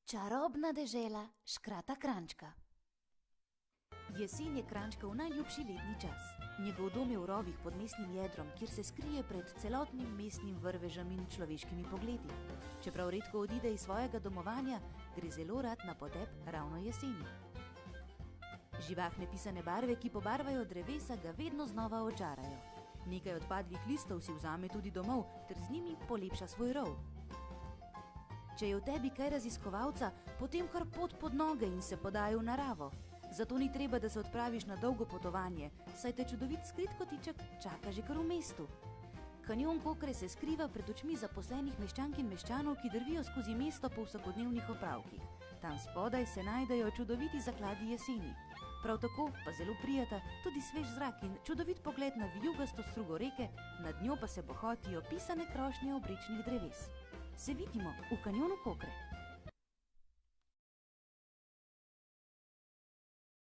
Čarobna dežela Škrata Kranjčka. Jesen je Kranjčkov najljubši letni čas. Njegov dom je v rovih pod mestnim jedrom, kjer se skrije pred celotnim mestnim vrvežem in človeškimi pogledi. Čeprav redko odide iz svojega domovanja, gre zelo rad na potep ravno jeseni. Živahne pisane barve, ki pobarvajo drevesa, ga vedno znova očarajo. Nekaj odpadlih listov si vzame tudi domov ter z njimi polepša svoj rov. Če je v tebi kaj raziskovalca, potem kar pot pod noge in se podaj v naravo. Zato ni treba, da se odpraviš na dolgo potovanje, saj te čudovit skrit kotiček čaka že kar v mestu. Kanjon Kokre se skriva pred očmi zaposlenih meščank in meščanov, ki drvijo skozi mesto po vsakodnevnih opravkih. Tam spodaj se najdejo čudoviti zakladi jeseni. Prav tako pa zelo prijata tudi svež zrak in čudovit pogled na vijugasto strugo reke, nad njo pa se bohotijo pisane krošnje obrečnih dreves. Se vidimo v kanjonu Kokre.